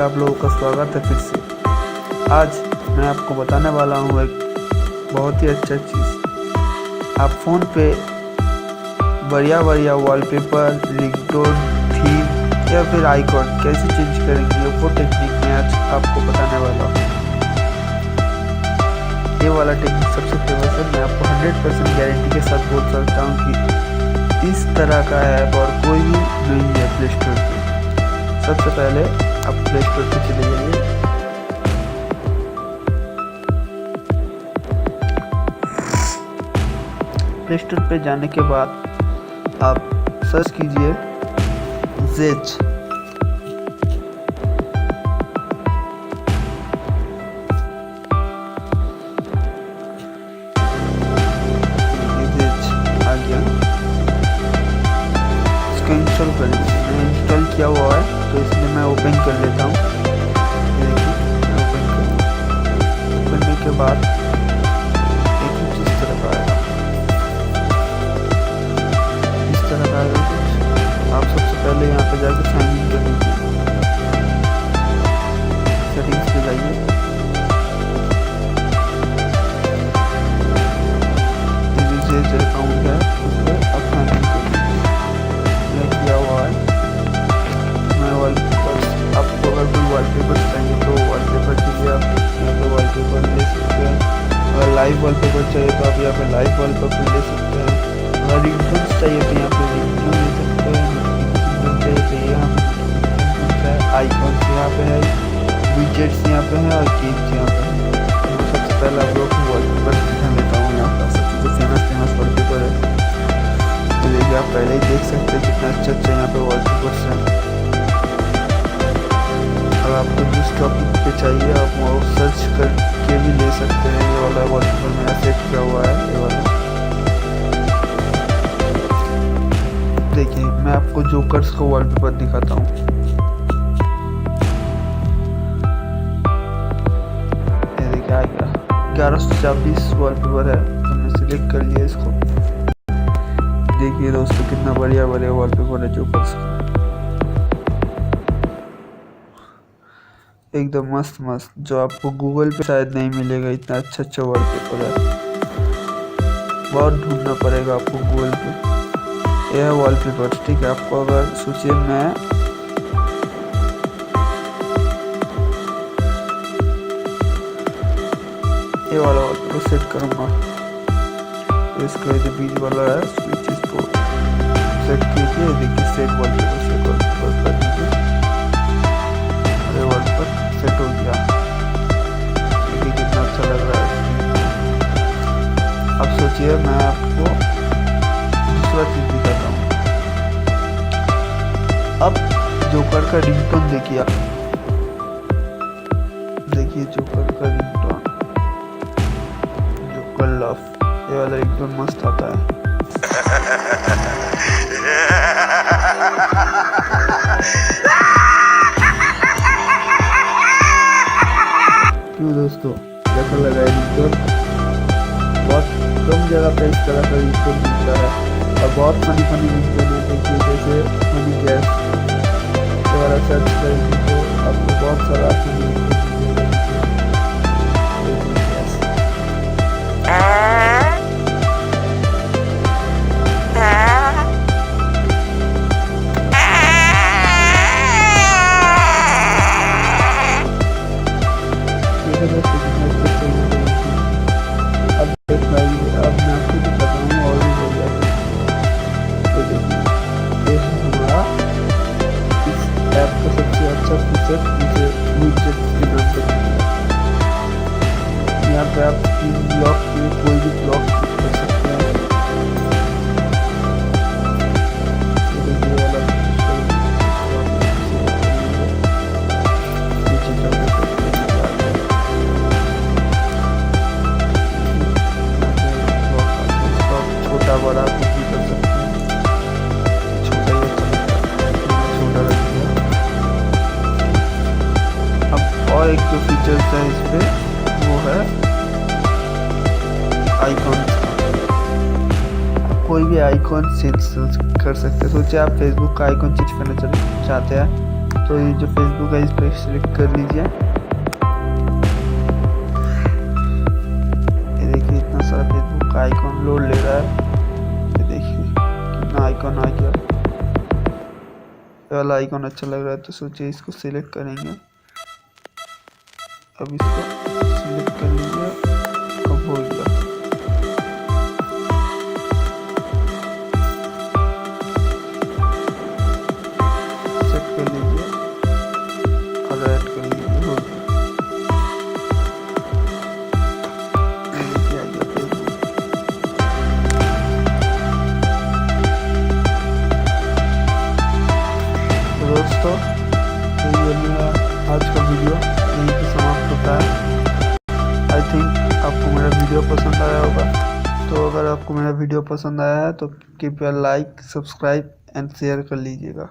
आप लोगों का स्वागत है फिर से। आज मैं आपको बताने वाला हूँ एक बहुत ही अच्छा चीज़। आप फ़ोन पे बढ़िया बढ़िया वॉलपेपर, रिंगटोन, थीम या फिर आइकॉन कैसे चेंज करेंगे, वो टेक्निक मैं आज आपको बताने वाला हूँ। ये वाला टेक्निक सबसे फेमस है। मैं आपको 100% गारंटी के साथ बोल सकता हूँ कि इस तरह का ऐप और कोई भी नहीं है प्ले स्टोर पे। सबसे पहले आप प्ले स्टोर पे चले जाइए। प्ले स्टोर पे जाने के बाद आप सर्च कीजिए ज़ेज। आ गया, इसको इंस्टॉल कर लीजिए। मैंने इंस्टॉल किया हुआ है तो इसलिए मैं ओपन कर लेता हूँ। ओपन करने के बाद एक कुछ इस तरह का आएगा, इस तरह का आएगा कुछ। आप सबसे पहले यहाँ पे जाके साइन इन कर लीजिए। सेटिंग्स पे जाइए, जो अकाउंट है उस पर आप साइन इन कर लीजिए। मैं किया हुआ है। मैं वॉलपेपर, आपको अगर कोई वॉलपेपर चाहिए तो वॉलपेपर के लिए आप यहाँ पे वॉलपेपर ले सकते हैं। अगर लाइव वॉलपेपर चाहिए तो आप यहाँ पे लाइव वॉलपेपर ले सकते हैं। अगर रिंगटोन चाहिए तो यहाँ पे रिंगटोन ले सकते हैं। चाहिए तो यहाँ पे आइकॉन्स यहाँ पे है, विजेट्स यहाँ पे है और कीज यहाँ पे है। तो सबसे पहले आप लोग वॉलपेपर दिखा देता हूँ। यहाँ पर सबसे जो फेमस वॉलपेपर है, तो देखिए आप पहले ही देख सकते हैं कितना अच्छा यहाँ पे वॉलपेपर्स हैं। अगर आपको जिस टॉपिक पे चाहिए आप वो सर्च करके भी ले सकते हैं। ये वाला वॉलपेपर मेरा सेट किया हुआ है, ये वाला। देखिए मैं आपको जोकर्स को वॉलपेपर दिखाता हूँ। ये देखिए आ गया, 1124 वॉलपेपर है। तो मैं सिलेक्ट कर लिया इसको। देखिए दोस्तों कितना बढ़िया वॉलपेपर है जोकर्स का, एकदम मस्त मस्त, जो आपको गूगल पे शायद नहीं मिलेगा। इतना अच्छा वॉलपेपर है, बहुत ढूंढना पड़ेगा आपको गूगल पे। यह है वॉलपेपर, ठीक है। आपको अगर सोचिए मैं ये वाला वॉलपेपर सेट करूँगा, इसका ये बीच वाला है स्विच, इसको सेट कीजिए। देखिए सेट वॉलपेपर से वॉलपेपर कर दीजिए। अरे वॉलपेपर सेट हो गया, देखिए कितना अच्छा लग रहा है। अब सोचिए मैं आपको दूसरा चीज दिखाता हूँ। अब जोकर का रिंगटोन देखिए आप, देखिए जोकर का रिंगटोन, जोकर लव, ये वाला रिंगटोन मस्त आता है। क्यों दोस्तों, कैसा लगा रिंगटोन? बहुत कम जगह पे इस तरह का रिंगटोन मिलता है और बहुत फनी रिंगटोन है। देखिए जैसे फनी गैस वगैरह सर्च करेंगे तो आपको बहुत सारा यहाँ पे आप ब्लॉक कोई भी ब्लॉक कर सकते हैं। छोटा बड़ा कुछ भी कर सकते हैं। छोटा ही छोटा रख दिया। अब और एक जो फीचर्स है इस पे वो है आइकॉन। कोई भी आइकॉन चेंज कर सकते हैं। सोचिए आप फेसबुक का आइकॉन चेंज करना चाहते हैं तो ये जो फेसबुक है इस पर सिलेक्ट कर लीजिए। ये देखिए इतना सारा फेसबुक का आइकॉन लोड ले रहा है। ये देखिए कितना आइकॉन आ गया। ये वाला आइकॉन अच्छा लग रहा है तो सोचिए इसको सिलेक्ट करेंगे। अब इसको सिलेक्ट कर लीजिए। अब हो गया। सेट कर लीजिए और ऐड कर लीजिए। हो गया। दोस्तों तो ये मेरा आज का वीडियो यहीं पे समाप्त होता है। आई थिंक आपको मेरा वीडियो पसंद आया होगा। तो अगर आपको मेरा वीडियो पसंद आया है तो कृपया लाइक, सब्सक्राइब एंड शेयर कर लीजिएगा।